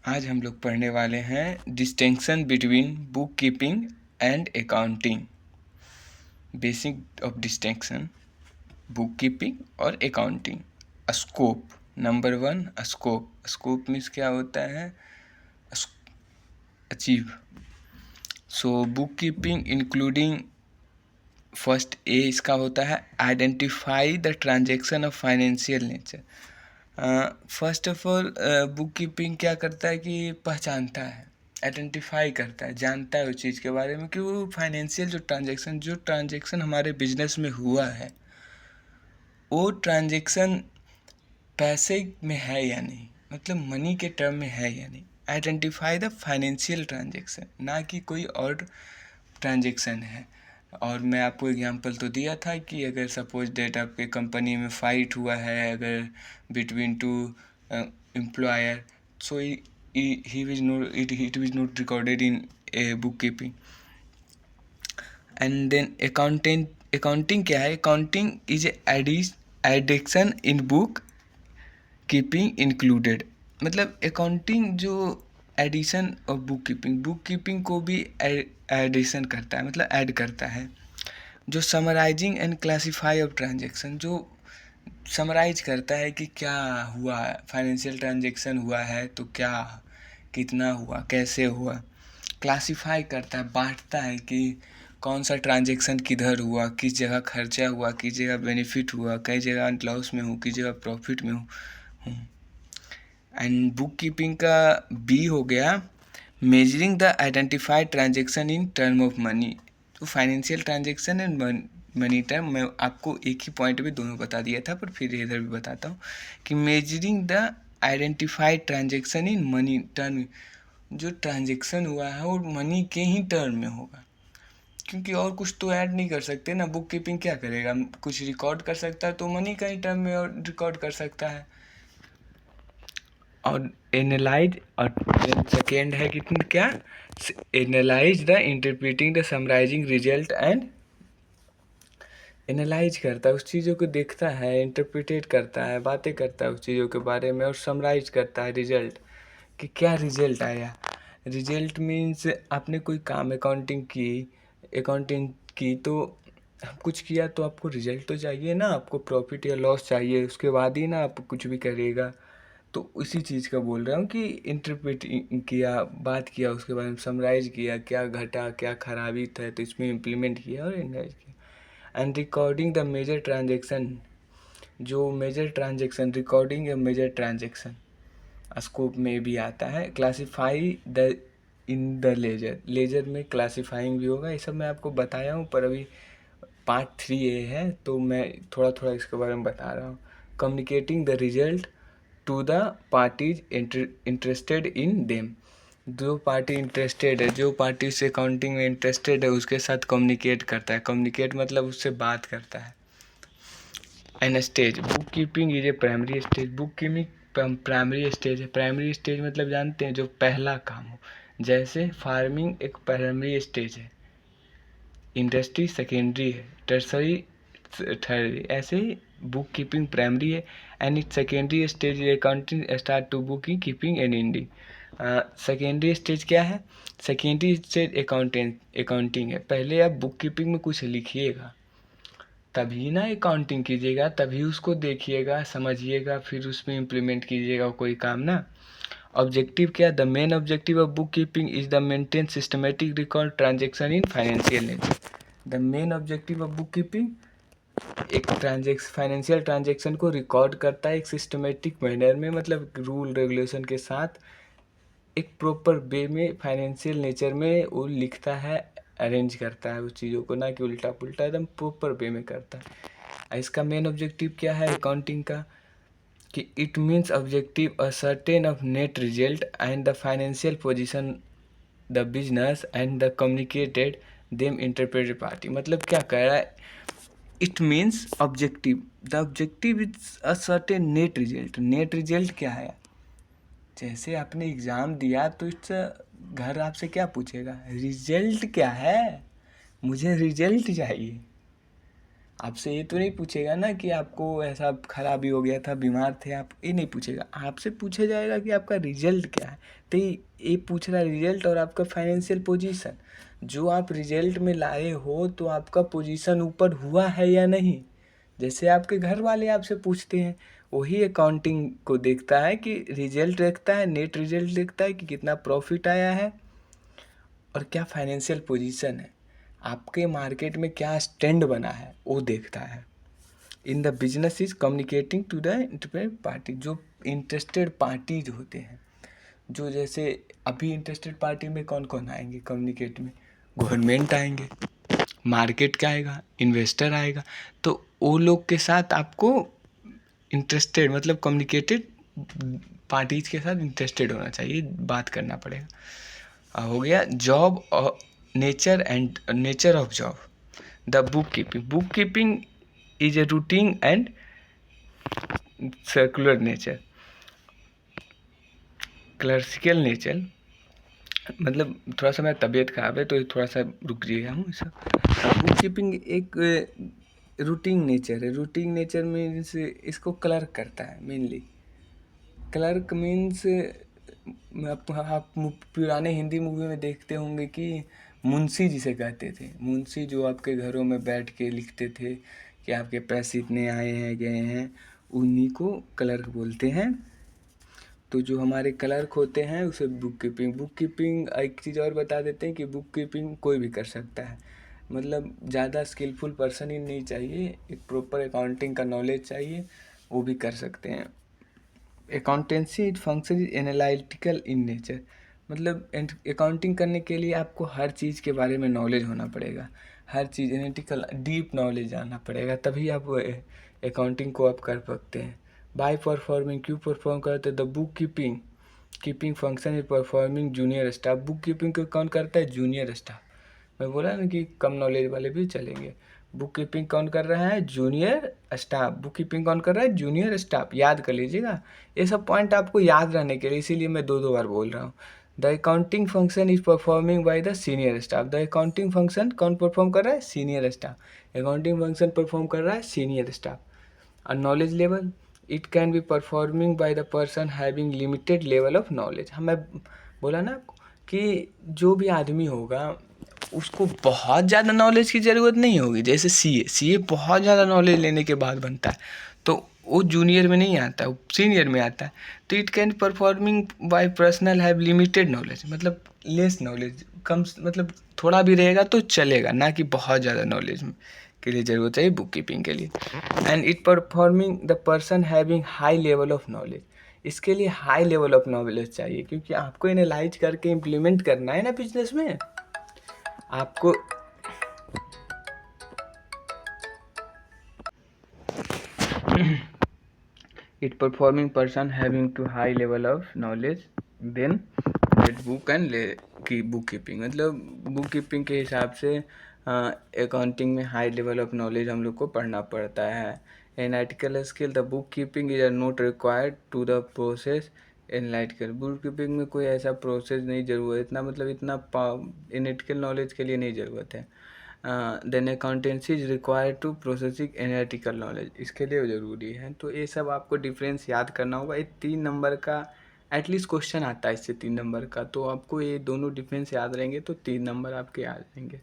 आज हम लोग पढ़ने वाले हैं distinction between book keeping and accounting. Basic of distinction book keeping और accounting. Scope number 1, scope. Scope means क्या होता है? Achieve. So book keeping including first A इसका होता है identify the transaction of financial nature. First of all book keeping क्या करता है कि पहचानता है, आइडेंटिफाई करता है, जानता है उस चीज़ के बारे में कि वो फाइनेंशियल जो ट्रांजेक्शन हमारे बिजनेस में हुआ है वो ट्रांजेक्शन पैसे में है या नहीं, मतलब मनी के टर्म में है या नहीं। आइडेंटिफाई द फाइनेंशियल ट्रांजेक्शन, ना कि कोई और ट्रांजेक्शन है। और मैं आपको एग्जांपल तो दिया था कि अगर सपोज डेट आपके कंपनी में फाइट हुआ है अगर between two employer, so it is not recorded in a bookkeeping. And then accounting क्या है? Accounting is addition in book keeping included. मतलब अकाउंटिंग जो एडिशन और बुक कीपिंग को भी एडिशन करता है, मतलब ऐड करता है। जो summarising and classify of transaction, जो समराइज करता है कि क्या हुआ, फाइनेंशियल ट्रांजेक्शन हुआ है तो क्या, कितना हुआ, कैसे हुआ। क्लासीफाई करता है, बांटता है कि कौन सा ट्रांजेक्शन किधर हुआ, किस जगह खर्चा हुआ, किस जगह बेनिफिट हुआ, कई जगह लॉस में हूँ, किस जगह प्रॉफिट में हूँ। एंड बुक कीपिंग का बी हो गया measuring the identified transaction in term of money. तो financial transaction and money term मैं आपको एक ही पॉइंट में दोनों बता दिया था, पर फिर इधर भी बताता हूँ कि measuring the identified transaction in money term, जो ट्रांजेक्शन हुआ है वो मनी के ही टर्म में होगा, क्योंकि और कुछ तो ऐड नहीं कर सकते ना। बुक कीपिंग क्या करेगा, कुछ रिकॉर्ड कर सकता है तो मनी का ही टर्म में और रिकॉर्ड कर सकता है। और एनालाइज, और सेकेंड है कितनी क्या, analyse the interpreting the summarising result and analyse करता है, उस चीज़ों को देखता है, इंटरप्रिटेट करता है, बातें करता है उस चीज़ों के बारे में, और समराइज करता है रिजल्ट कि क्या रिजल्ट आया। रिजल्ट मीन्स आपने कोई काम अकाउंटिंग की तो कुछ किया तो आपको रिजल्ट तो चाहिए ना, आपको प्रॉफिट या लॉस चाहिए, उसके बाद ही ना आप कुछ भी करेगा। तो उसी चीज़ का बोल रहा हूँ कि इंटरप्रेट किया, बात किया, उसके बारे में समराइज किया, क्या घटा, क्या खराबी था तो इसमें इम्प्लीमेंट किया और एनालाइज किया। And recording the major transaction, जो major transaction, recording a major transaction scope में भी आता है। Classify the in the ledger में क्लासीफाइंग भी होगा, ये सब मैं आपको बताया हूँ, पर अभी पार्ट 3A है तो मैं थोड़ा थोड़ा इसके बारे में बता रहा हूँ। Communicating the result to the parties interested in them, जो पार्टी इंटरेस्टेड है, जो पार्टी उस अकाउंटिंग में इंटरेस्टेड है उसके साथ कम्युनिकेट करता है। कम्युनिकेट मतलब उससे बात करता है। An stage, book keeping is a primary stage. Bookkeeping primary stage है। प्राइमरी स्टेज मतलब जानते हैं जो पहला काम हो, जैसे फार्मिंग एक प्राइमरी स्टेज है, इंडस्ट्री सेकेंडरी है, टर्सरी थर्ड, ऐसे ही बुक कीपिंग प्राइमरी है and it secondary stage accounting start to book keeping and ending. Secondary stage क्या है? सेकेंडरी स्टेज अकाउंटिंग है। पहले आप बुक कीपिंग में कुछ लिखिएगा तभी ना अकाउंटिंग कीजिएगा, तभी उसको देखिएगा, समझिएगा, फिर उसमें इम्प्लीमेंट कीजिएगा कोई काम ना। ऑब्जेक्टिव क्या? The main objective of book keeping is the maintain systematic record transaction in financial nature. The main objective of book keeping एक फाइनेंशियल ट्रांजेक्शन को रिकॉर्ड करता है एक सिस्टमेटिक मैनर में, मतलब रूल रेगुलेशन के साथ, एक प्रॉपर वे में, फाइनेंशियल नेचर में वो लिखता है, अरेंज करता है उस चीज़ों को, ना कि उल्टा पुल्टा, एकदम प्रॉपर वे में करता है। इसका मेन ऑब्जेक्टिव क्या है अकाउंटिंग का, कि it means objective a certain of net result and the financial position the business and the communicated them interpreted party. मतलब क्या कह रहा है, it means objective, the objective is a certain net result. Net result क्या है? जैसे आपने exam दिया तो इट्स घर आपसे क्या पूछेगा, रिजल्ट क्या है, मुझे रिजल्ट चाहिए। आपसे ये तो नहीं पूछेगा ना कि आपको ऐसा खराबी हो गया था, बीमार थे आप, ये नहीं पूछेगा। आपसे पूछा जाएगा कि आपका रिजल्ट क्या है। तो ये पूछ रहा है रिजल्ट और आपका फाइनेंशियल पोजीशन। जो आप रिजल्ट में लाए हो तो आपका पोजीशन ऊपर हुआ है या नहीं। जैसे आपके घर वाले आपसे पूछते हैं, वही अकाउंटिंग को देखता है कि रिजल्ट देखता है, नेट रिजल्ट देखता है कि कितना प्रॉफिट आया है और क्या फाइनेंशियल पोजीशन है, आपके मार्केट में क्या स्टैंड बना है, वो देखता है। In the business is communicating to the interested party. जो इंटरेस्टेड पार्टीज होते हैं, जो जैसे अभी इंटरेस्टेड पार्टी में कौन कौन आएंगे कम्युनिकेट में, गवर्नमेंट आएंगे, मार्केट का आएगा, इन्वेस्टर आएगा। तो वो लोग के साथ आपको इंटरेस्टेड मतलब कम्युनिकेटेड पार्टीज के साथ इंटरेस्टेड होना चाहिए, बात करना पड़ेगा। हो गया जॉब और nature of job. The book keeping is a routine and circular nature. Clerical nature मतलब थोड़ा सा मेरा तबीयत खराब है तो थोड़ा सा रुक जाइएगा हम सब। बुक कीपिंग एक रूटीन नेचर है। रूटीन नेचर मीन्स इसको क्लर्क करता है मेनली। क्लर्क मीन्स आप पुराने हिंदी मूवी में देखते होंगे कि मुंशी जिसे कहते थे। मुंशी जो आपके घरों में बैठ के लिखते थे कि आपके पैसे इतने आए हैं गए हैं, उन्हीं को क्लर्क बोलते हैं। तो जो हमारे क्लर्क होते हैं उसे बुक कीपिंग एक चीज़ और बता देते हैं कि बुक कीपिंग कोई भी कर सकता है। मतलब ज़्यादा स्किलफुल पर्सन ही नहीं चाहिए, एक प्रॉपर अकाउंटिंग का नॉलेज चाहिए, वो भी कर सकते हैं। Accountancy it function is analytical in nature. मतलब अकाउंटिंग करने के लिए आपको हर चीज़ के बारे में नॉलेज होना पड़ेगा, हर चीज़ एनालिटिकल डीप नॉलेज आना पड़ेगा, तभी आप अकाउंटिंग को आप कर सकते हैं। बाय परफॉर्मिंग क्यों परफॉर्म करते हैं, the book keeping function is performing junior staff. Book keeping को कौन करता है, जूनियर स्टाफ। मैं बोला ना कि कम नॉलेज वाले भी चलेंगे। बुक कीपिंग कौन कर रहा है, जूनियर स्टाफ। बुक कीपिंग कौन कर रहा है, जूनियर स्टाफ। याद कर लीजिएगा, ये सब पॉइंट आपको याद रहने के लिए, इसीलिए मैं दो दो बार बोल रहा हूँ। The accounting function is performing by the senior staff. The accounting function कौन परफॉर्म कर रहा है, senior staff. Accounting function perform कर रहा है सीनियर स्टाफ। और knowledge level it can be performing by the person having limited level of knowledge. हमें बोला ना कि जो भी आदमी होगा उसको बहुत ज़्यादा नॉलेज की ज़रूरत नहीं होगी। जैसे सीए बहुत ज़्यादा नॉलेज लेने के बाद बनता है, तो वो जूनियर में नहीं आता, वो सीनियर में आता है। तो it can performing bye personal have limited knowledge, मतलब लेस नॉलेज, कम मतलब थोड़ा भी रहेगा तो चलेगा, ना कि बहुत ज़्यादा नॉलेज के लिए ज़रूरत है बुक कीपिंग के लिए। And it performing the person having high level of knowledge. इसके लिए हाई लेवल ऑफ नॉलेज चाहिए, क्योंकि आपको एनालाइज करके इम्प्लीमेंट करना है ना बिजनेस में आपको। It performing person having to high level of knowledge then that book and की बुक कीपिंग, मतलब बुक कीपिंग के हिसाब से अकाउंटिंग में हाई लेवल ऑफ नॉलेज हम लोग को पढ़ना पड़ता है। Analytical skill the book keeping is not required to the process analytical. Bookkeeping में कोई ऐसा प्रोसेस नहीं ज़रूरत, इतना मतलब इतना एनालिटिकल नॉलेज के लिए नहीं ज़रूरत है। Then accountancy is required to processing analytical knowledge, इसके लिए ज़रूरी है। तो ये सब आपको डिफरेंस याद करना होगा। ये 3 नंबर का एटलीस्ट क्वेश्चन आता है इससे 3 नंबर का, तो आपको ये दोनों डिफरेंस याद रहेंगे तो 3 नंबर आपके आ जाएंगे।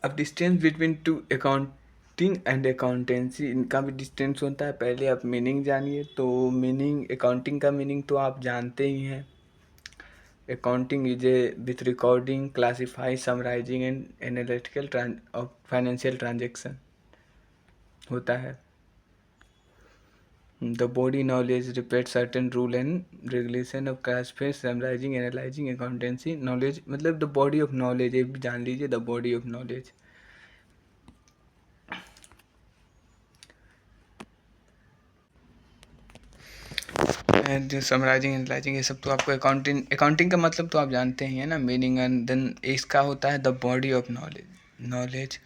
अब distance between two accounting and accountancy, इनका भी डिस्टेंस होता है। पहले आप मीनिंग जानिए। तो मीनिंग, अकाउंटिंग का मीनिंग तो आप जानते ही हैं। Accounting is a with recording, classify, summarizing and analytical of financial transaction होता है। The body knowledge repeats certain rule and regulation of classifying, summarizing, analyzing, accountancy knowledge, मतलब the body of knowledge, ये भी जान लीजिए, the body of knowledge। And summarising analysing ये सब तो आपको अकाउंटिंग का मतलब तो आप जानते ही हैं ना, मीनिंग। एंड देन इसका होता है the body of knowledge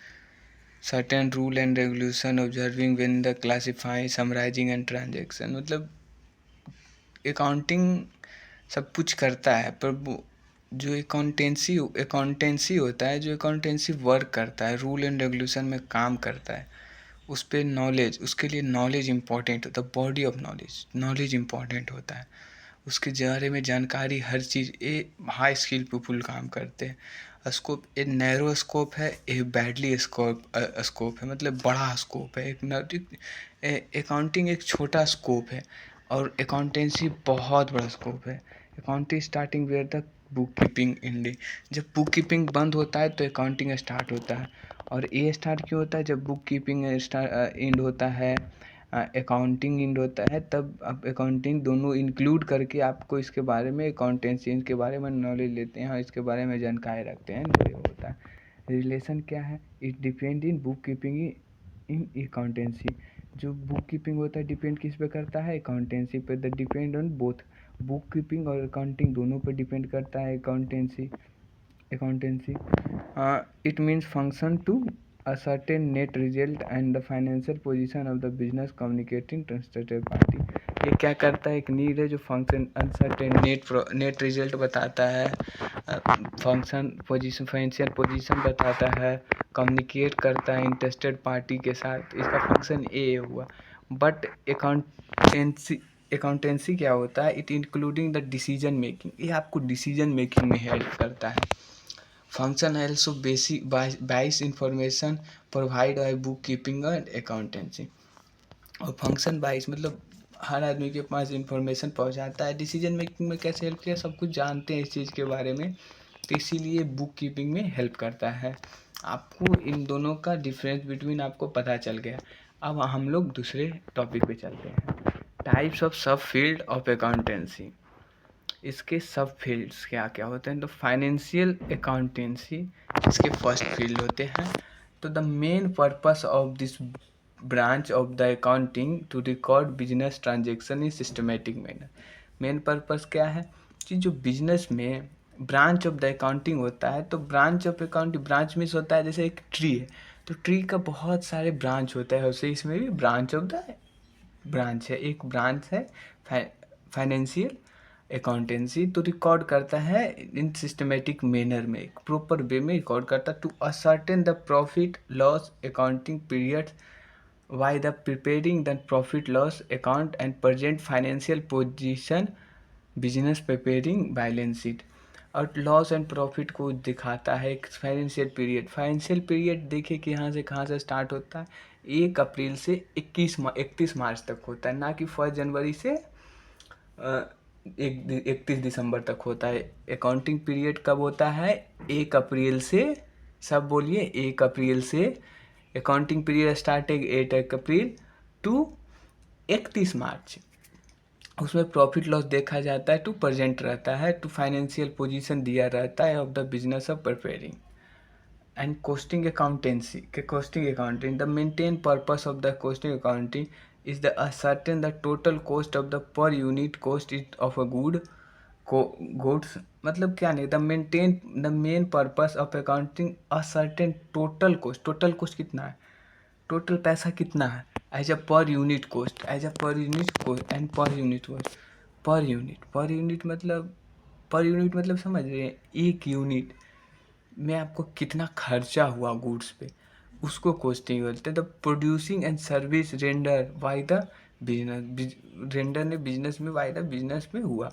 certain rule and regulation observing when the classify summarising and transaction. मतलब अकाउंटिंग सब कुछ करता है, पर जो अकाउंटेंसी होता है, जो अकाउंटेंसी वर्क करता है, रूल एंड रेगुलेशन में काम करता है, उस पे नॉलेज, उसके लिए नॉलेज इम्पॉर्टेंट होता है, बॉडी ऑफ नॉलेज इम्पॉर्टेंट होता है, उसके बारे में जानकारी, हर चीज़। ये हाई स्किल पीपुल काम करते हैं। स्कोप, ए नैरो स्कोप है, ए बैडली स्कोप है, मतलब बड़ा स्कोप है। अकाउंटिंग एक छोटा स्कोप है और अकाउंटेंसी बहुत बड़ा स्कोप है। अकाउंटिंग स्टार्टिंग वेयर तक बुक कीपिंग इंडी, जब बुक कीपिंग बंद होता है तो अकाउंटिंग स्टार्ट होता है। और ये स्टार्ट क्यों होता है? जब बुक कीपिंग एंड होता है, अकाउंटिंग एंड होता है, तब आप अकाउंटिंग दोनों इंक्लूड करके आपको इसके बारे में, अकाउंटेंसी के बारे में नॉलेज लेते हैं और इसके बारे में जानकारी रखते हैं, तो ये होता है। रिलेशन क्या है? It depend in book keeping in accountancy. जो बुक कीपिंग होता है डिपेंड किस पे करता है? अकाउंटेंसी पे। The depend on both, book keeping और अकाउंटिंग दोनों पे डिपेंड करता है accountancy. It means function to ascertain net result and the financial position of the business communicating to interested party। ये क्या करता है? एक नीड है जो फंक्शन अनसर्टेन नेट रिजल्ट बताता है, फंक्शन पोजीशन, फाइनेंशियल पोजीशन बताता है, कम्युनिकेट करता है इंटरेस्टेड पार्टी के साथ। इसका फंक्शन ए हुआ। बट अकाउंटेंसी क्या होता है? It including the decision making, ये आपको डिसीजन मेकिंग में हेल्प करता है। Function also basic buys information provide by book keeping and accountancy. और फंक्शन बाइस मतलब हर आदमी के पास इंफॉर्मेशन पहुंचाता है। डिसीजन मेकिंग में कैसे हेल्प किया? सब कुछ जानते हैं इस चीज़ के बारे में, तो इसीलिए बुक कीपिंग में हेल्प करता है। आपको इन दोनों का डिफरेंस बिटवीन आपको पता चल गया। अब हम लोग दूसरे टॉपिक पे चलते हैं, types of sub field of accountancy. इसके सब फील्ड्स क्या क्या होते हैं? तो फाइनेंशियल अकाउंटेंसी इसके फर्स्ट फील्ड होते हैं। तो the main purpose of this branch of the accounting to record business transaction in systematic manner. Main purpose क्या है? कि जो बिजनेस में ब्रांच ऑफ द अकाउंटिंग होता है, तो branch of accounting, branch means होता है जैसे एक ट्री है, तो ट्री का बहुत सारे ब्रांच होता है, वैसे इसमें भी ब्रांच ऑफ द ब्रांच है। एक ब्रांच है फाइनेंशियल अकाउंटेंसी, तो रिकॉर्ड करता है इन सिस्टमेटिक मैनर में, एक प्रॉपर वे में रिकॉर्ड करता है to ascertain the profit loss accounting period why the preparing the profit loss account and present financial position business preparing balance sheet. और लॉस एंड प्रॉफिट को दिखाता है एक फाइनेंशियल पीरियड देखिए कि यहाँ से कहाँ से स्टार्ट होता है, 1 अप्रैल से 31 मार्च तक होता है, ना कि 1 जनवरी से 31 दिसंबर तक होता है। अकाउंटिंग पीरियड कब होता है? 1 अप्रैल से, सब बोलिए, 1 अप्रैल से अकाउंटिंग पीरियड स्टार्ट है 8 अप्रैल टू 31 मार्च। उसमें प्रॉफिट लॉस देखा जाता है, टू प्रेजेंट रहता है, टू फाइनेंशियल पोजीशन दिया रहता है of the business of preparing and costing accountancy के costing accounting. The maintain purpose of the costing accounting is the ascertain the total cost of the per unit cost of a goods। मतलब क्या नहीं, the main purpose of accounting ascertain total cost कितना है, total पैसा कितना है, as a per unit cost and per unit मतलब समझ रहे हैं, एक यूनिट में आपको कितना खर्चा हुआ गुड्स पे, उसको कॉस्टिंग बोलते हैं। The producing and service render by the business, render ने बिजनेस में बाय द बिजनेस में हुआ।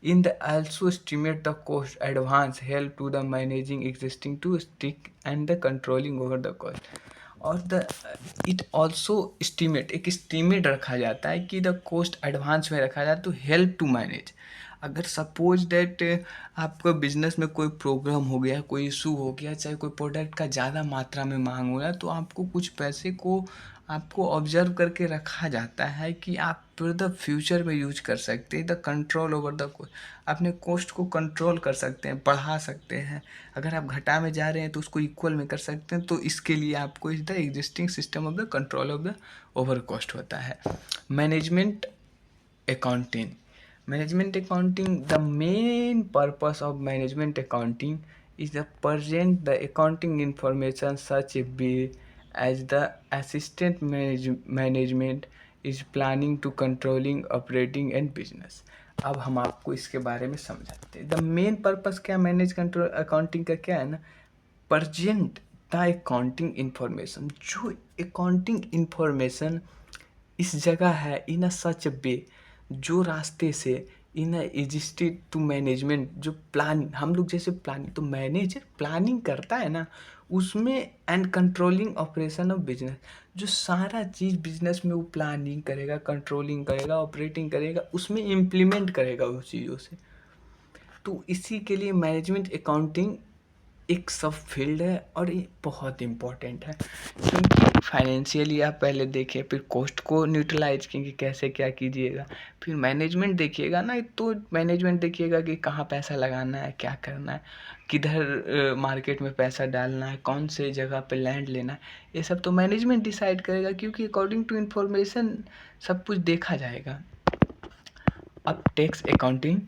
In the also estimate the cost advance help to the managing existing to stick and the controlling over the cost. और the it also estimate, एक estimate रखा जाता है कि द कॉस्ट एडवांस में रखा जाता है टू हेल्प टू मैनेज। अगर सपोज दैट आपका बिजनेस में कोई प्रॉब्लम हो गया, कोई इशू हो गया, चाहे कोई प्रोडक्ट का ज़्यादा मात्रा में मांग हो रहा है, तो आपको कुछ पैसे को आपको ऑब्जर्व करके रखा जाता है कि आप फिर द फ्यूचर में यूज कर सकते हैं। The control over the cost, अपने कॉस्ट को कंट्रोल कर सकते हैं, बढ़ा सकते हैं। अगर आप घटा में जा रहे हैं तो उसको इक्वल में कर सकते हैं, तो इसके लिए आपको इस the existing system of the control of the over cost होता है। Management accounting management accounting, the main purpose of management accounting is to present the accounting information such a way as the assistant management is planning to controlling operating and business. अब हम आपको इसके बारे में समझाते हैं। द मेन पर्पस क्या manage control accounting का क्या है ना, प्रजेंट द अकाउंटिंग इंफॉर्मेशन, जो अकाउंटिंग इंफॉर्मेशन इस जगह है इन अ सच वे, जो रास्ते से इन एग्जिस्टेड टू मैनेजमेंट, जो प्लान हम लोग जैसे प्लानिंग, तो मैनेजर प्लानिंग करता है ना उसमें, and controlling operation of business, जो सारा चीज़ बिजनेस में वो प्लानिंग करेगा, कंट्रोलिंग करेगा, ऑपरेटिंग करेगा, उसमें इम्प्लीमेंट करेगा उस चीज़ों से। तो इसी के लिए मैनेजमेंट अकाउंटिंग एक सब फील्ड है और ये बहुत इम्पोर्टेंट है, क्योंकि फाइनेंशियली आप पहले देखिए, फिर कॉस्ट को न्यूट्रलाइज कीजिए कैसे क्या कीजिएगा, फिर मैनेजमेंट देखिएगा ना, तो मैनेजमेंट देखिएगा कि कहाँ पैसा लगाना है, क्या करना है, किधर मार्केट में पैसा डालना है, कौन से जगह पे लैंड लेना है, ये सब तो मैनेजमेंट डिसाइड करेगा, क्योंकि अकॉर्डिंग टू इन्फॉर्मेशन सब कुछ देखा जाएगा। अब tax accounting,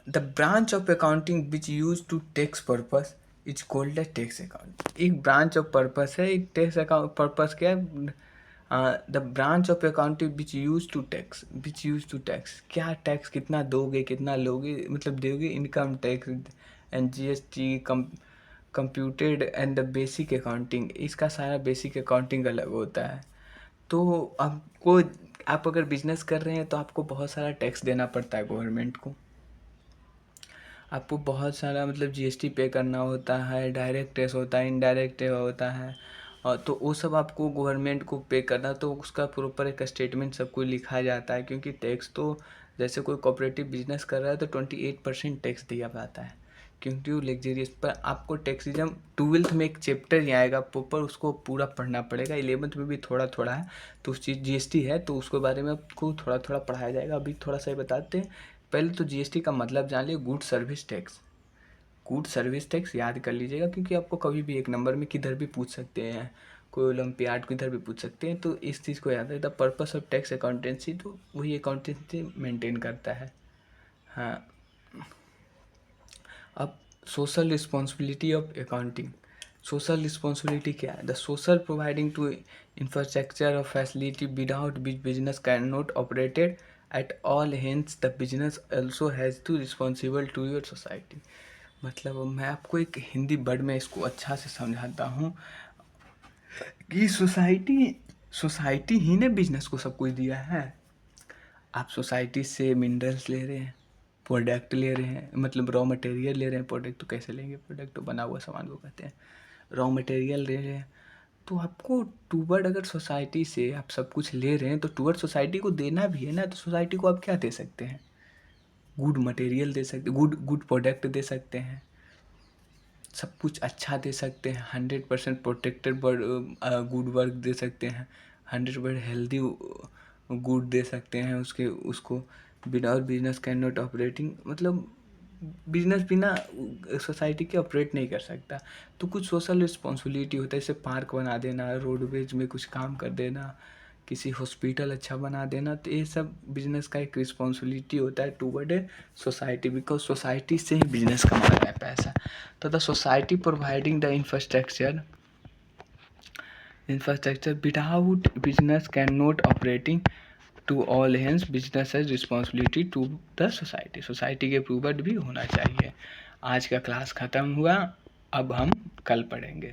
the branch of accounting which use to tax purpose is called the tax account. एक ब्रांच ऑफ पर्पस है, एक टैक्स अकाउंट पर्पस क्या है, the branch of accounting which use to tax, क्या टैक्स कितना दोगे, कितना लोगे, मतलब दोगे, income tax and GST computed and the basic accounting, इसका सारा बेसिक अकाउंटिंग अलग होता है। तो आपको, आप अगर बिजनेस कर रहे हैं तो आपको बहुत सारा टैक्स देना पड़ता है गवर्नमेंट को, आपको बहुत सारा मतलब जीएसटी पे करना होता है, डायरेक्ट टैक्स होता है, इनडायरेक्ट टैक्स होता है, और तो वो सब आपको गवर्नमेंट को पे करना, तो उसका प्रॉपर एक स्टेटमेंट सब कुछ लिखा जाता है, क्योंकि टैक्स तो जैसे कोई कोऑपरेटिव बिजनेस कर रहा है तो 28% टैक्स दिया जाता है, क्योंकि वो लग्जरियस पर आपको टैक्सिज्म 12th में एक चैप्टर ही आएगा प्रॉपर, उसको पूरा पढ़ना पड़ेगा, 11th में भी थोड़ा थोड़ा है, तो उस चीज़ जीएसटी है तो उसके बारे में आपको थोड़ा थोड़ा पढ़ाया जाएगा। अभी थोड़ा सा ही बताते हैं, पहले तो जीएसटी का मतलब जान लिया, good service tax. Good service tax याद कर लीजिएगा, क्योंकि आपको कभी भी एक नंबर में किधर भी पूछ सकते हैं, कोई ओलंपियाड किधर भी पूछ सकते हैं, तो इस चीज़ को याद है। The purpose of tax accountancy, तो वही अकाउंटेंसी मेंटेन करता है। हाँ, अब social responsibility of accounting, social responsibility क्या है, the social providing to infrastructure और facility without which business can not operated at all, hence the business also has to responsible to your society. मतलब मैं आपको एक हिंदी वर्ड में इसको अच्छा से समझाता हूँ कि सोसाइटी ही ने बिजनेस को सब कुछ दिया है। आप सोसाइटी से मिनरल्स ले रहे हैं, प्रोडक्ट ले रहे हैं, मतलब रॉ मटेरियल ले रहे हैं, प्रोडक्ट तो कैसे लेंगे, प्रोडक्ट तो बना हुआ सामान को कहते हैं, रॉ मटेरियल ले रहे हैं, तो आपको टूवर्ड, अगर सोसाइटी से आप सब कुछ ले रहे हैं तो टूवर्ड सोसाइटी को देना भी है ना, तो सोसाइटी को आप क्या दे सकते हैं, गुड मटेरियल दे सकते, गुड प्रोडक्ट दे सकते हैं, सब कुछ अच्छा दे सकते हैं, 100% प्रोटेक्टेड गुड वर्क दे सकते हैं, 100% हेल्दी गुड दे सकते हैं उसके उसको। Without business can not operating, मतलब बिजनेस बिना सोसाइटी के ऑपरेट नहीं कर सकता। तो कुछ सोशल रिस्पॉन्सिबिलिटी होता है, जैसे पार्क बना देना, रोडवेज में कुछ काम कर देना, किसी हॉस्पिटल अच्छा बना देना, तो ये सब बिजनेस का एक रिस्पॉन्सिबिलिटी होता है toward a society, because society से ही बिजनेस कमा रहा है पैसा। तो the society providing the infrastructure without business can not operating to all, hence business has responsibility to the society, society के अप्रूवड भी होना चाहिए। आज का क्लास ख़त्म हुआ, अब हम कल पढ़ेंगे।